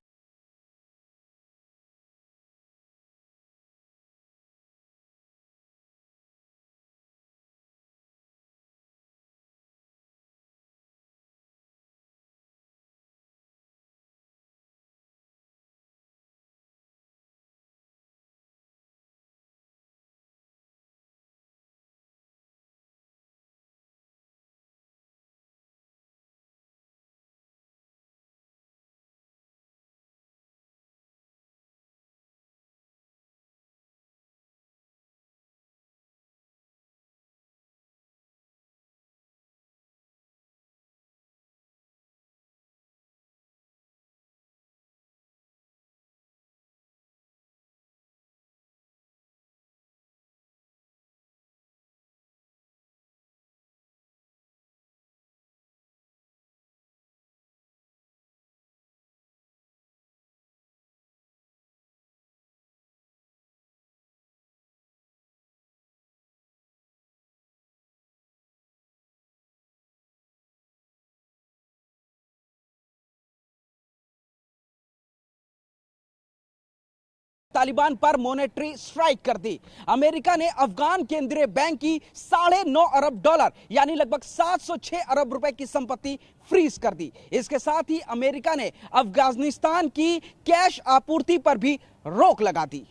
तालिबान पर मॉनेटरी स्ट्राइक कर दी। अमेरिका ने अफगान केंद्रीय बैंक की $9.5 अरब यानी लगभग 706 अरब रुपए की संपत्ति फ्रीज कर दी। इसके साथ ही अमेरिका ने अफगानिस्तान की कैश आपूर्ति पर भी रोक लगा दी।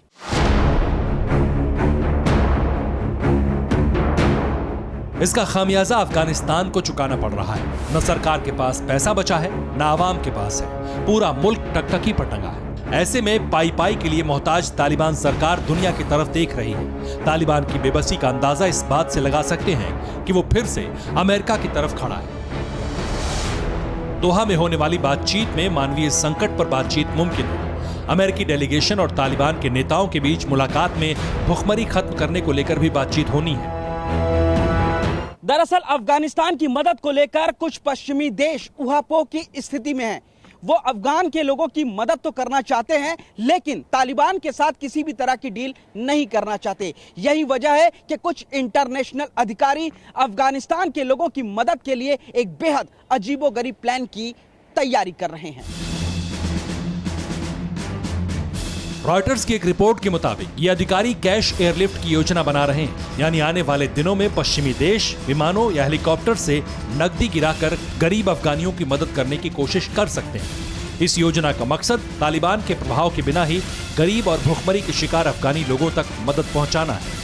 इसका खामियाजा अफगानिस्तान को चुकाना पड़ रहा है। न सरकार के पास पैसा बचा है, न आवाम के पास है। पूरा मुल्क टकटकी पर टंगा है। ऐसे में पाई पाई के लिए मोहताज तालिबान सरकार दुनिया की तरफ देख रही है। तालिबान की बेबसी का अंदाजा इस बात से लगा सकते हैं कि वो फिर से अमेरिका की तरफ खड़ा है। दोहा में होने वाली बातचीत में मानवीय संकट पर बातचीत मुमकिन है। अमेरिकी डेलीगेशन और तालिबान के नेताओं के बीच मुलाकात में भुखमरी खत्म करने को लेकर भी बातचीत होनी है। दरअसल अफगानिस्तान की मदद को लेकर कुछ पश्चिमी देश ऊहापोह की स्थिति में हैं। वो अफगान के लोगों की मदद तो करना चाहते हैं, लेकिन तालिबान के साथ किसी भी तरह की डील नहीं करना चाहते। यही वजह है कि कुछ इंटरनेशनल अधिकारी अफगानिस्तान के लोगों की मदद के लिए एक बेहद अजीबोगरीब प्लान की तैयारी कर रहे हैं। रॉयटर्स की एक रिपोर्ट के मुताबिक ये अधिकारी कैश एयरलिफ्ट की योजना बना रहे हैं, यानी आने वाले दिनों में पश्चिमी देश विमानों या हेलीकॉप्टर से नकदी गिराकर गरीब अफगानियों की मदद करने की कोशिश कर सकते हैं। इस योजना का मकसद तालिबान के प्रभाव के बिना ही गरीब और भुखमरी के शिकार अफगानी लोगों तक मदद पहुंचाना है।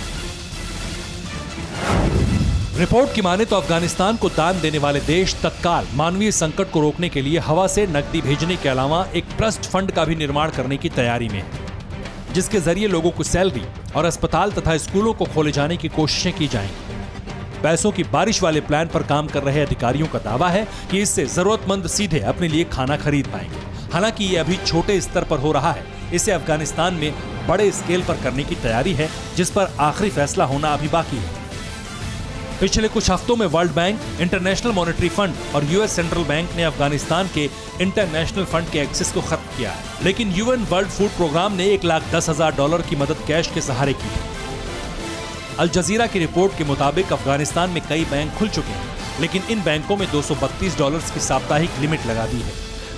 रिपोर्ट की माने तो अफगानिस्तान को दान देने वाले देश तत्काल मानवीय संकट को रोकने के लिए हवा से नकदी भेजने के अलावा एक ट्रस्ट फंड का भी निर्माण करने की तैयारी में है, जिसके जरिए लोगों को सैलरी और अस्पताल तथा स्कूलों को खोले जाने की कोशिशें की जाएंगी। पैसों की बारिश वाले प्लान पर काम कर रहे अधिकारियों का दावा है कि इससे जरूरतमंद सीधे अपने लिए खाना खरीद पाएंगे। हालांकि ये अभी छोटे स्तर पर हो रहा है। इसे अफगानिस्तान में बड़े स्केल पर करने की तैयारी है, जिस पर आखिरी फैसला होना अभी बाकी है। पिछले कुछ हफ्तों में world bank, international monetary fund और यूएस सेंट्रल बैंक ने अफगानिस्तान के इंटरनेशनल फंड के एक्सेस को खत्म किया है, लेकिन यूएन वर्ल्ड फूड प्रोग्राम ने $1,10,000 की मदद कैश के सहारे की है। अल जजीरा की रिपोर्ट के मुताबिक अफगानिस्तान में कई बैंक खुल चुके हैं, लेकिन इन बैंकों में $232 की साप्ताहिक लिमिट लगा दी है।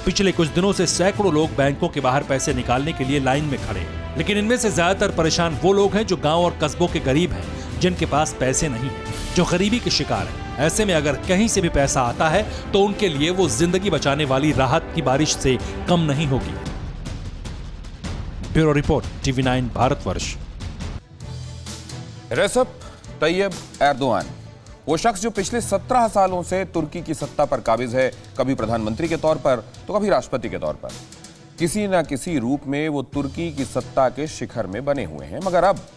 पिछले कुछ दिनों से सैकड़ों लोग बैंकों के बाहर पैसे निकालने के लिए लाइन में खड़े हैं, लेकिन इनमें से ज्यादातर परेशान वो लोग हैं जो गाँव और कस्बों के गरीब हैं, जिनके पास पैसे नहीं है, जो गरीबी के शिकार है। ऐसे में अगर कहीं से भी पैसा आता है तो उनके लिए वो जिंदगी बचाने वाली राहत की बारिश से कम नहीं होगी। Bureau report, TV9 Bharatvarsh. Recep Tayyip Erdogan, वो शख्स जो पिछले 17 सालों से तुर्की की सत्ता पर काबिज है, कभी प्रधानमंत्री के तौर पर तो कभी राष्ट्रपति के तौर पर। किसी न किसी रूप में वो तुर्की की सत्ता के शिखर में बने हुए हैं, मगर अब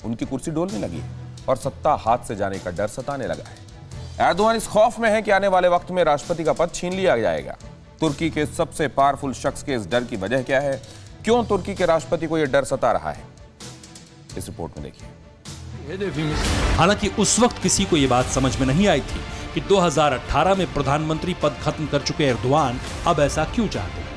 उनकी कुर्सी डोलने लगी है और सत्ता हाथ से जाने का डर सताने लगा है। एर्दोआन इस खौफ में है कि आने वाले वक्त में राष्ट्रपति का पद छीन लिया जाएगा। तुर्की के सबसे पावरफुल शख्स के इस डर की वजह क्या है? क्यों तुर्की के राष्ट्रपति को यह डर सता रहा है? इस रिपोर्ट में देखिए। हालांकि उस वक्त किसी को यह बात समझ में नहीं आई थी कि 2018 में प्रधानमंत्री पद खत्म कर चुके एर्दोआन अब ऐसा क्यों चाहते हैं।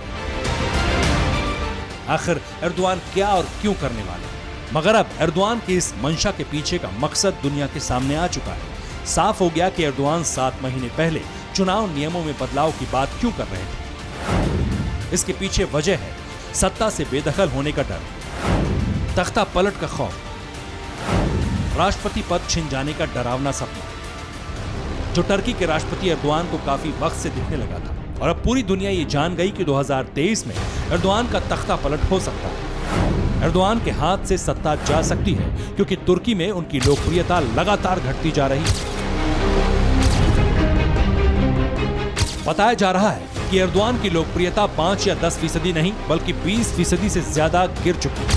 आखिर एर्दोआन क्या और क्यों करने वाले? मगर अब एर्दोआन की इस मंशा के पीछे का मकसद दुनिया के सामने आ चुका है। साफ हो गया कि एर्दोआन 7 महीने पहले चुनाव नियमों में बदलाव की बात क्यों कर रहे थे। इसके पीछे वजह है सत्ता से बेदखल होने का डर, तख्ता पलट का खौफ, राष्ट्रपति पद छिन जाने का डरावना सपना, जो टर्की के राष्ट्रपति एर्दोआन को काफी वक्त से दिखने लगा था। और अब पूरी दुनिया ये जान गई कि 2023 में एर्दोआन का तख्ता पलट हो सकता है। एर्दोआन के हाथ से सत्ता जा सकती है, क्योंकि तुर्की में उनकी लोकप्रियता लगातार घटती जा रही है। बताया जा रहा है कि एर्दोआन की लोकप्रियता 5 या 10% नहीं, बल्कि 20% से ज्यादा गिर चुकी है।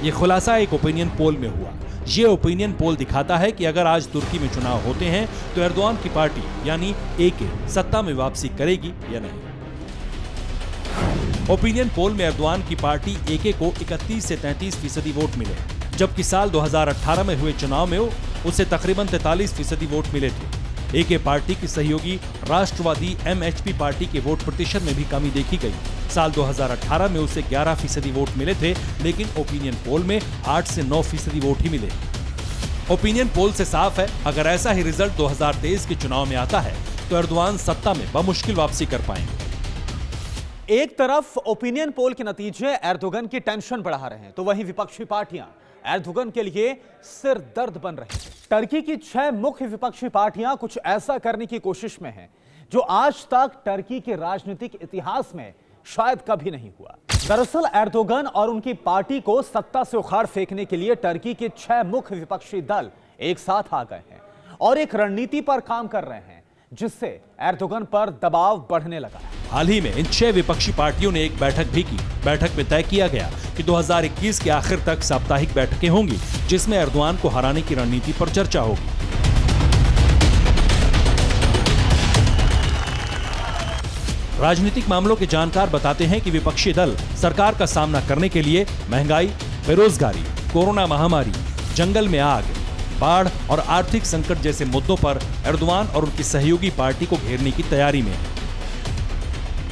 यह खुलासा एक ओपिनियन पोल में हुआ। ये ओपिनियन पोल दिखाता है कि अगर आज तुर्की में चुनाव होते हैं तो एर्दोआन की पार्टी यानी AK सत्ता में वापसी करेगी या नहीं। ओपिनियन पोल में एर्दोआन की पार्टी AK को 31 से 33% वोट मिले, जबकि साल 2018 में हुए चुनाव में उसे तकरीबन 43% वोट मिले थे। AK पार्टी की सहयोगी राष्ट्रवादी MHP पार्टी के वोट प्रतिशत में भी कमी देखी गई। साल 2018 में उसे 11% वोट मिले थे, लेकिन ओपिनियन पोल में 8 से 9% वोट ही मिले। ओपिनियन पोल से साफ है, अगर ऐसा ही रिजल्ट 2023 के चुनाव में आता है तो एर्दोआन सत्ता में बमुश्किल वापसी कर पाएंगे। एक तरफ ओपिनियन पोल के नतीजे एर्दोगन की टेंशन बढ़ा रहे हैं, तो वहीं विपक्षी पार्टियां एर्दोगन के लिए सिर दर्द बन रही हैं। टर्की की 6 मुख्य विपक्षी पार्टियां कुछ ऐसा करने की कोशिश में हैं जो आज तक टर्की के राजनीतिक इतिहास में शायद कभी नहीं हुआ। दरअसल एर्दोगन और उनकी पार्टी को सत्ता से उखाड़ फेंकने के लिए टर्की के 6 मुख्य विपक्षी दल एक साथ आ गए हैं और एक रणनीति पर काम कर रहे हैं जिससे एर्दोगन पर दबाव बढ़ने लगा है। हाल ही में इन 6 विपक्षी पार्टियों ने एक बैठक भी की। बैठक में तय किया गया कि 2021 के आखिर तक साप्ताहिक बैठकें होंगी जिसमें एर्दोगान को हराने की रणनीति पर चर्चा होगी। राजनीतिक मामलों के जानकार बताते हैं कि विपक्षी दल सरकार का सामना करने के लिए महंगाई, बेरोजगारी, कोरोना महामारी, जंगल में आग, बाढ़ और आर्थिक संकट जैसे मुद्दों पर एर्दोगान और उनकी सहयोगी पार्टी को घेरने की तैयारी में है,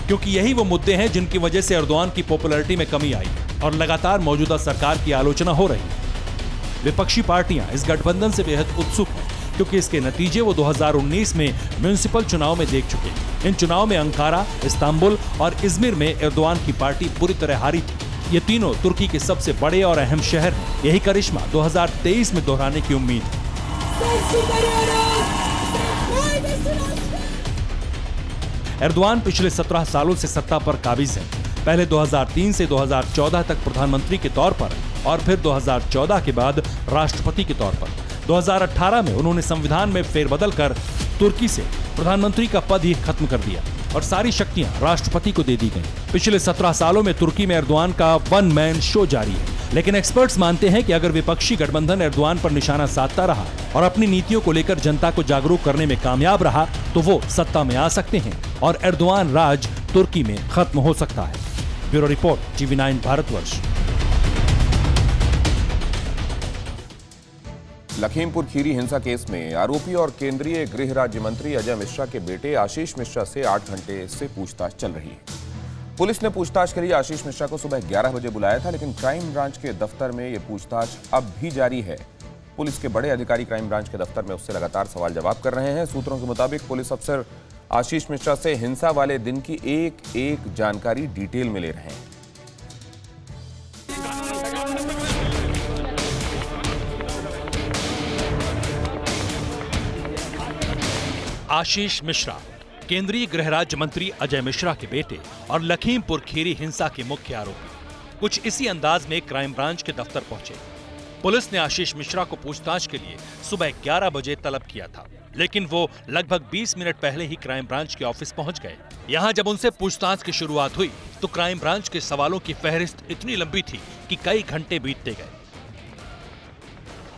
क्योंकि यही वो मुद्दे हैं जिनकी वजह से एर्दोगान की पॉपुलैरिटी में कमी आई और लगातार मौजूदा सरकार की आलोचना हो रही है। विपक्षी पार्टियां इस गठबंधन से बेहद उत्सुक हैं क्योंकि इसके नतीजे वो 2019 में म्युनिसिपल चुनाव में देख चुके हैं। इन चुनाव में अंकारा, इस्तांबुल और इजमिर में एर्दोगान की पार्टी बुरी तरह हारी थी। ये तीनों तुर्की के सबसे बड़े और अहम शहर हैं। यही करिश्मा 2023 में दोहराने की उम्मीद है। एर्दोगान पिछले 17 सालों से सत्ता पर काबिज है। पहले 2003 से 2014 तक प्रधानमंत्री के तौर पर और फिर 2014 के बाद राष्ट्रपति के तौर पर। 2018 में उन्होंने संविधान में फेरबदल कर तुर्की से प्रधानमंत्री का पद ही खत्म कर दिया और सारी शक्तियां राष्ट्रपति को दे दी गईं। पिछले 17 सालों में तुर्की में एर्दोगान का वन मैन शो जारी है, लेकिन एक्सपर्ट्स मानते हैं कि अगर विपक्षी गठबंधन एर्दोगान पर निशाना साधता रहा और अपनी नीतियों को लेकर जनता को जागरूक करने में कामयाब रहा तो वो सत्ता में आ सकते हैं और एर्दोगान राज तुर्की में खत्म हो सकता है। Bureau report, TV9 Bharatvarsh. Lakhimpur Kheri हिंसा केस में आरोपी और केंद्रीय गृह राज्य मंत्री अजय मिश्रा के बेटे आशीष मिश्रा से 8 घंटे से पूछताछ चल रही है। पुलिस ने पूछताछ के लिए आशीष मिश्रा को सुबह 11 बजे बुलाया था, लेकिन क्राइम ब्रांच के दफ्तर में यह पूछताछ अब भी जारी है। पुलिस के बड़े अधिकारी क्राइम ब्रांच के दफ्तर में उससे लगातार सवाल जवाब कर रहे हैं। सूत्रों के मुताबिक पुलिस अफसर आशीष मिश्रा से हिंसा वाले दिन की एक जानकारी डिटेल में ले रहे हैं। आशीष मिश्रा केंद्रीय गृह राज्य मंत्री अजय मिश्रा के बेटे और लखीमपुर खीरी हिंसा के मुख्य आरोपी कुछ इसी अंदाज में क्राइम ब्रांच के दफ्तर पहुंचे। पुलिस ने आशीष मिश्रा को पूछताछ के लिए सुबह 11 बजे तलब किया था, लेकिन वो लगभग 20 मिनट पहले ही क्राइम ब्रांच के ऑफिस पहुंच गए। यहां जब उनसे पूछताछ की शुरुआत हुई तो क्राइम ब्रांच के सवालों की फहरिस्त इतनी लंबी थी कि कई घंटे बीतते गए।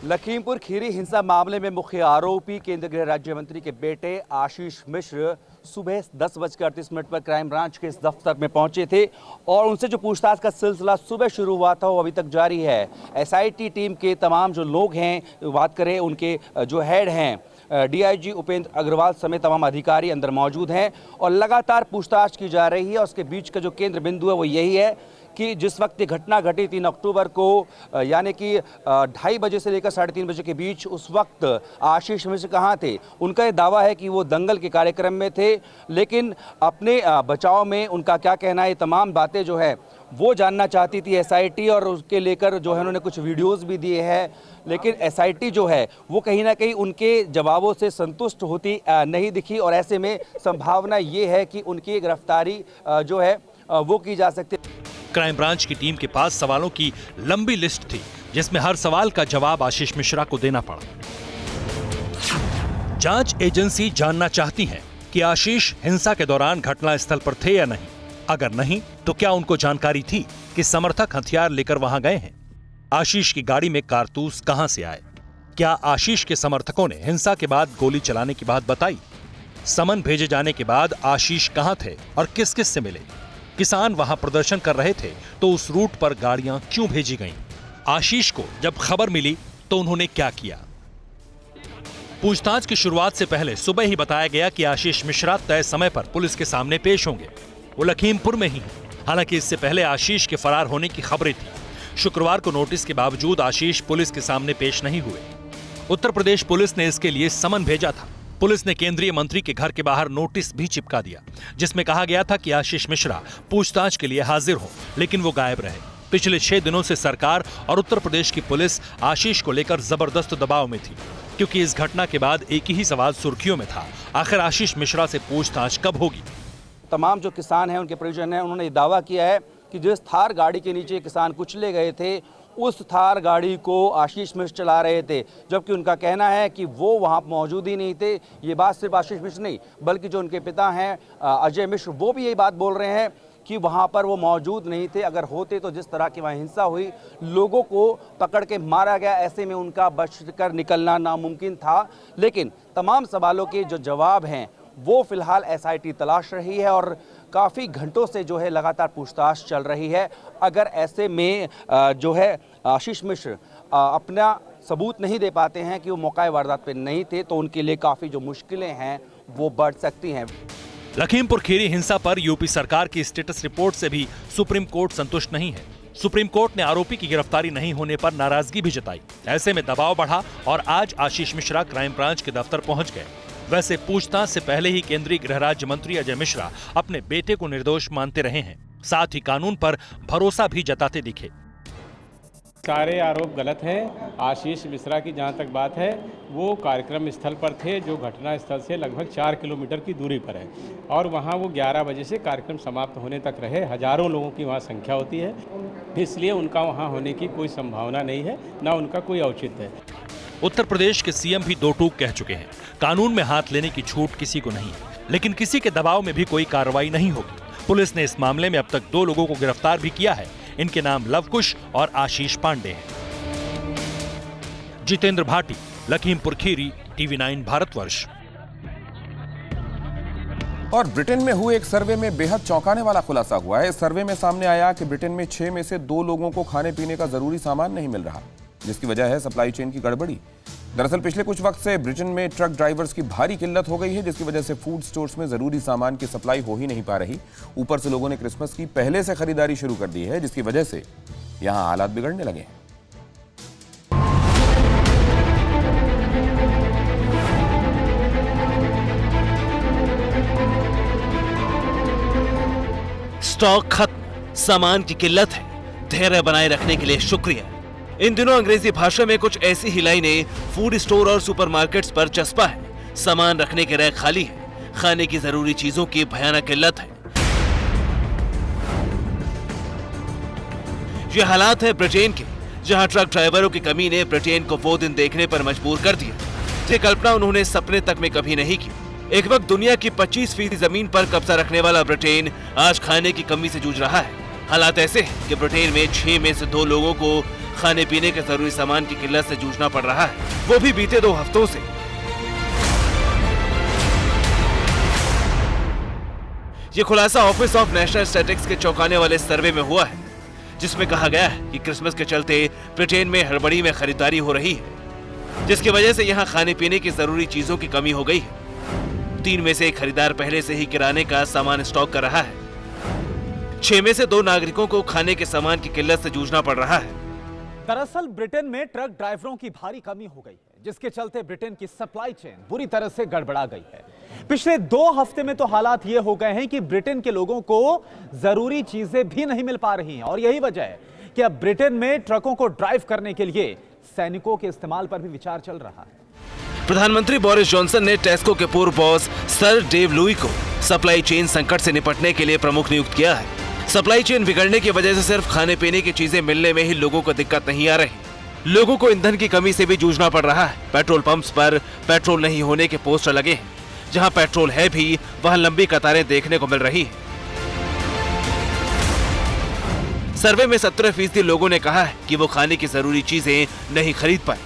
लखीमपुर खीरी हिंसा मामले में मुख्य आरोपी केंद्रीय गृह राज्य मंत्री के बेटे आशीष मिश्र सुबह 10:38 पर क्राइम ब्रांच के इस दफ्तर में पहुंचे थे और उनसे जो पूछताछ का सिलसिला सुबह शुरू हुआ था वो अभी तक जारी है। एसआईटी टीम के तमाम जो लोग हैं, बात करें उनके जो हेड हैं डीआईजी उपेंद्र अग्रवाल समेत तमाम अधिकारी अंदर मौजूद हैं और लगातार पूछताछ की जा रही है। और उसके बीच का जो केंद्र बिंदु है वो यही है कि जिस वक्त ये घटना घटी 3 अक्टूबर को, यानी कि 2:30 बजे से लेकर 3:30 बजे के बीच, उस वक्त आशीष मिश्र कहाँ थे? उनका ये दावा है कि वो दंगल के कार्यक्रम में थे, लेकिन अपने बचाव में उनका क्या कहना है, ये तमाम बातें जो है वो जानना चाहती थी एसआईटी और उसके लेकर जो है उन्होंने कुछ वीडियोस भी दिए हैं, लेकिन एसआईटी जो है वो कहीं ना कहीं उनके जवाबों से संतुष्ट होती नहीं दिखी और ऐसे में संभावना ये है कि उनकी गिरफ्तारी जो है वो की जा सकती है। क्राइम ब्रांच की टीम के पास सवालों की लंबी लिस्ट थी जिसमें हर सवाल का जवाब आशीष मिश्रा को देना पड़ा। जांच एजेंसी जानना चाहती है कि आशीष हिंसा के दौरान घटनास्थल पर थे या नहीं। अगर नहीं तो क्या उनको जानकारी थी कि समर्थक हथियार लेकर वहां गए हैं? आशीष की गाड़ी में कारतूस कहां से आए? क्या आशीष के समर्थकों ने हिंसा के बाद गोली चलाने की बात बताई? समन भेजे जाने के बाद आशीष कहां थे और किस किस से मिले? किसान वहां प्रदर्शन कर रहे थे तो उस रूट पर गाड़ियां क्यों भेजी गईं? आशीष को जब खबर मिली तो उन्होंने क्या किया? पूछताछ की शुरुआत से पहले सुबह ही बताया गया कि आशीष मिश्रा तय समय पर पुलिस के सामने पेश होंगे। वो लखीमपुर में ही हैं। हालांकि इससे पहले आशीष के फरार होने की खबरें थी। शुक्रवार को नोटिस के बावजूद आशीष पुलिस के सामने पेश नहीं हुए। उत्तर प्रदेश पुलिस ने इसके लिए समन भेजा था। पुलिस ने केंद्रीय मंत्री के घर के बाहर नोटिस भी चिपका दिया, जिसमें कहा गया था कि आशीष मिश्रा पूछताछ के लिए हाजिर हो, लेकिन वो गायब रहे। पिछले 6 दिनों से सरकार और उत्तर प्रदेश की पुलिस आशीष को लेकर जबरदस्त दबाव में थी, क्योंकि इस घटना के बाद एक ही सवाल सुर्खियों में था, आखिर आशीष मिश्रा से पूछताछ कब होगी। तमाम जो किसान हैं, उनके परिजन हैं, उन्होंने दावा किया है कि जिस थार गाड़ी के नीचे किसान कुचले गए थे, उस थार गाड़ी को आशीष मिश्र चला रहे थे, जबकि उनका कहना है कि वो वहाँ मौजूद ही नहीं थे। ये बात सिर्फ आशीष मिश्र नहीं, बल्कि जो उनके पिता हैं अजय मिश्र, वो भी यही बात बोल रहे हैं कि वहाँ पर वो मौजूद नहीं थे। अगर होते तो जिस तरह की वहाँ हिंसा हुई, लोगों को पकड़ के मारा गया, ऐसे में उनका बचकर निकलना नामुमकिन था। लेकिन तमाम सवालों के जो जवाब हैं वो फिलहाल SIT तलाश रही है और काफ़ी घंटों से जो है लगातार पूछताछ चल रही है। अगर ऐसे में जो है आशीष मिश्र अपना सबूत नहीं दे पाते हैं कि वो मौका वारदात पे नहीं थे, तो उनके लिए काफ़ी जो मुश्किलें हैं वो बढ़ सकती हैं। लखीमपुर खीरी हिंसा पर यूपी सरकार की स्टेटस रिपोर्ट से भी सुप्रीम कोर्ट संतुष्ट नहीं है। सुप्रीम कोर्ट ने आरोपी की गिरफ्तारी नहीं होने पर नाराजगी भी जताई। ऐसे में दबाव बढ़ा और आज आशीष मिश्रा क्राइम ब्रांच के दफ्तर पहुंच गए। वैसे पूछताछ से पहले ही केंद्रीय गृह राज्य मंत्री अजय मिश्रा अपने बेटे को निर्दोष मानते रहे हैं, साथ ही कानून पर भरोसा भी जताते दिखे। सारे आरोप गलत हैं। आशीष मिश्रा की जहां तक बात है, वो कार्यक्रम स्थल पर थे, जो घटना स्थल से लगभग 4 किलोमीटर की दूरी पर है, और वहां वो 11 बजे से कार्यक्रम समाप्त होने तक रहे। हजारों लोगों की वहां संख्या होती है, इसलिए उनका वहां होने की कोई संभावना नहीं है, ना उनका कोई औचित्य है। उत्तर प्रदेश के सीएम भी दो टूक कह चुके हैं, कानून में हाथ लेने की छूट किसी को नहीं, लेकिन किसी के दबाव में भी कोई कार्रवाई नहीं होगी। पुलिस ने इस मामले में अब तक 2 लोगों को गिरफ्तार भी किया है। इनके नाम लवकुश और आशीष पांडे हैं। जितेंद्र भाटी, लखीमपुर खीरी, TV9 भारतवर्ष। और ब्रिटेन में हुए एक सर्वे में बेहद चौंकाने वाला खुलासा हुआ है। इस सर्वे में सामने आया कि ब्रिटेन में 6 में से 2 लोगों को खाने पीने का जरूरी सामान नहीं मिल रहा, जिसकी वजह है सप्लाई चेन की गड़बड़ी। दरअसल पिछले कुछ वक्त से ब्रिटेन में ट्रक ड्राइवर्स की भारी किल्लत हो गई है, जिसकी वजह से फूड स्टोर्स में जरूरी सामान की सप्लाई हो ही नहीं पा रही। ऊपर से लोगों ने क्रिसमस की पहले से खरीदारी शुरू कर दी है, जिसकी वजह से यहां हालात बिगड़ने लगे हैं। स्टॉक खत्म, सामान की किल्लत है, धैर्य बनाए रखने के लिए शुक्रिया। इन दिनों अंग्रेजी भाषा में कुछ ऐसी ही लाइनें फूड स्टोर और सुपरमार्केट्स पर चस्पा है। सामान रखने के रैक खाली है, खाने की जरूरी चीजों की भयानक किल्लत है। ये हालात है ब्रिटेन के, जहां ट्रक ड्राइवरों की कमी ने ब्रिटेन को वो दिन देखने पर मजबूर कर दिया, ये कल्पना उन्होंने सपने तक में कभी नहीं की। एक वक्त दुनिया की 25% जमीन पर कब्जा रखने वाला ब्रिटेन आज खाने की कमी से जूझ रहा है। हालात ऐसे हैं कि ब्रिटेन में 6 में से 2 लोगों को खाने पीने के जरूरी सामान की किल्लत से जूझना पड़ रहा है, वो भी बीते 2 हफ्तों से। ये खुलासा ऑफिस ऑफ नेशनल स्टैटिस्टिक्स के चौंकाने वाले सर्वे में हुआ है, जिसमें कहा गया है कि क्रिसमस के चलते ब्रिटेन में हड़बड़ी में खरीदारी हो रही है, जिसकी वजह से यहाँ खाने पीने की जरूरी चीजों की कमी हो गई है। 3 में से 1 खरीदार पहले से ही किराने का सामान स्टॉक कर रहा है। 6 में से 2 नागरिकों को खाने के सामान की किल्लत से जूझना पड़ रहा है। दरअसल ब्रिटेन में ट्रक ड्राइवरों की भारी कमी हो गई है, जिसके चलते ब्रिटेन की सप्लाई चेन बुरी तरह से गड़बड़ा गई है। पिछले 2 हफ्ते में तो हालात ये हो गए हैं कि ब्रिटेन के लोगों को जरूरी चीजें भी नहीं मिल पा रही हैं, और यही वजह है कि अब ब्रिटेन में ट्रकों को ड्राइव करने के लिए सैनिकों के इस्तेमाल पर भी विचार चल रहा है। प्रधानमंत्री बोरिस जॉनसन ने टेस्को के पूर्व बॉस सर डेव लुई को सप्लाई चेन संकट से निपटने के लिए प्रमुख नियुक्त किया है। सप्लाई चेन बिगड़ने की वजह से सिर्फ खाने पीने की चीजें मिलने में ही लोगों को दिक्कत नहीं आ रही, लोगों को ईंधन की कमी से भी जूझना पड़ रहा है। पेट्रोल पंप्स पर पेट्रोल नहीं होने के पोस्टर लगे हैं, जहां पेट्रोल है भी वहां लंबी कतारें देखने को मिल रही है। सर्वे में 17% लोगों ने कहा है कि वो खाने की जरूरी चीजें नहीं खरीद पाए।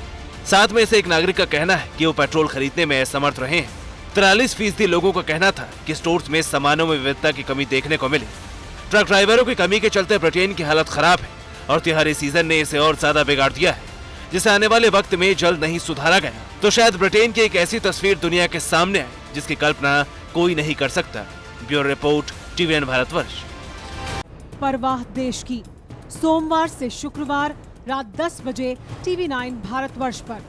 7 में से 1 नागरिक का कहना है कि वो पेट्रोल खरीदने में असमर्थ रहे हैं। 43% लोगों का कहना था कि स्टोर्स में सामानों में विविधता की कमी देखने को मिली। ट्रक ड्राइवरों की कमी के चलते ब्रिटेन की हालत खराब है और त्योहारी सीजन ने इसे और ज्यादा बिगाड़ दिया है, जिसे आने वाले वक्त में जल्द नहीं सुधारा गया तो शायद ब्रिटेन की एक ऐसी तस्वीर दुनिया के सामने आए जिसकी कल्पना कोई नहीं कर सकता। Bureau report, TV9 Bharatvarsh. परवाह देश की, सोमवार से शुक्रवार रात 10 बजे TV9 भारतवर्ष पर।